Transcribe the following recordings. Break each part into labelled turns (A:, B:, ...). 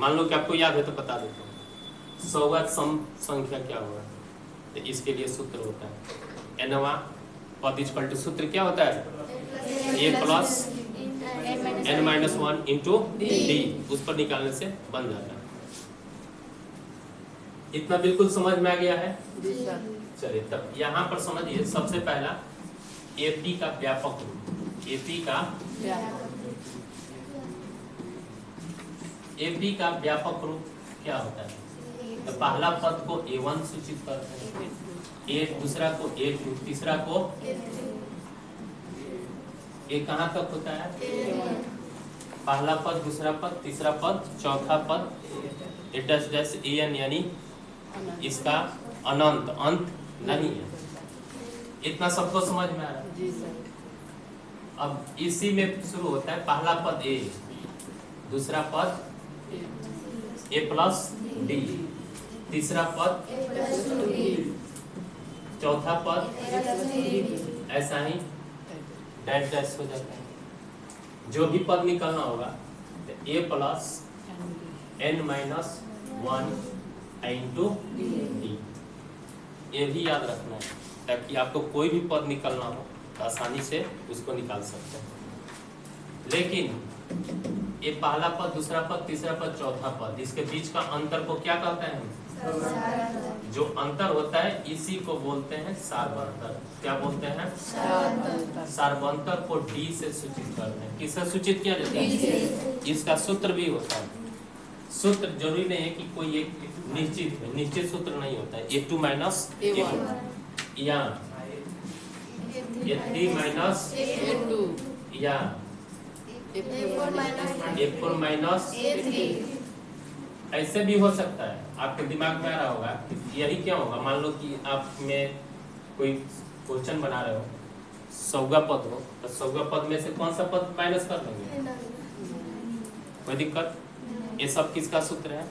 A: मान लो कि आपको याद है तो बता देता हूँ। 100वां सम संख्या क्या होगा, तो इसके लिए सूत्र होता है nवां पद इक्वल टू सूत्र क्या होता है a plus n-1 into D, उस पर निकालने से बन जाता है। इतना बिल्कुल समझ में आ गया है? चलिए तब यहाँ पर समझिए, सबसे पहला एपी का व्यापक रूप। एपी का व्यापक रूप क्या होता है? तो पहला पद को a1 सूचित करते हैं, एक दूसरा को a2, तीसरा को ये कहाँ तक होता है? पहला पद, दूसरा पद, तीसरा पद, चौथा पद ए डैश डैश an, यानी इसका अनंत अंत नहीं है। इतना सबको समझ में आ रहा है? अब इसी में शुरू होता है पहला पद a, दूसरा पद a प्लस डी, तीसरा पद, चौथा पद, ऐसा ही डैश डैश हो जाता है। जो भी पद निकलना होगा तो a plus n-1 into D, ये भी याद रखना है ताकि आपको कोई भी पद निकलना हो तो आसानी से उसको निकाल सकते हैं। लेकिन ये पहला पद, दूसरा पद, तीसरा पद, चौथा पद, इसके बीच का अंतर को क्या कहते हैं? जो अंतर होता है इसी को बोलते हैं सार्वंतर। क्या बोलते हैं? सार्वंतर को डी से सूचित करते हैं। किससे सूचित किया जाता है? इसका सूत्र भी होता है। सूत्र जरूरी नहीं है कि कोई एक निश्चित है, निश्चित सूत्र नहीं होता है। a2 माइनस a1 या a3 माइनस a2 या a4 माइनस a3, ऐसे भी हो सकता है। आपके दिमाग में आ रहा होगा यही क्या होगा। मान लो कि आप में कोई क्वेश्चन बना रहे हो, 100वां पद हो, तो 100वां पद में से कौन सा पद माइनस कर लेंगे? कोई दिक्कत? ये सब किसका सूत्र है?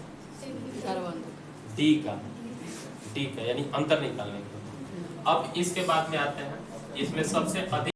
A: डी का यानी अंतर निकालने का। अब इसके बाद में आते हैं, इसमें सबसे अधिक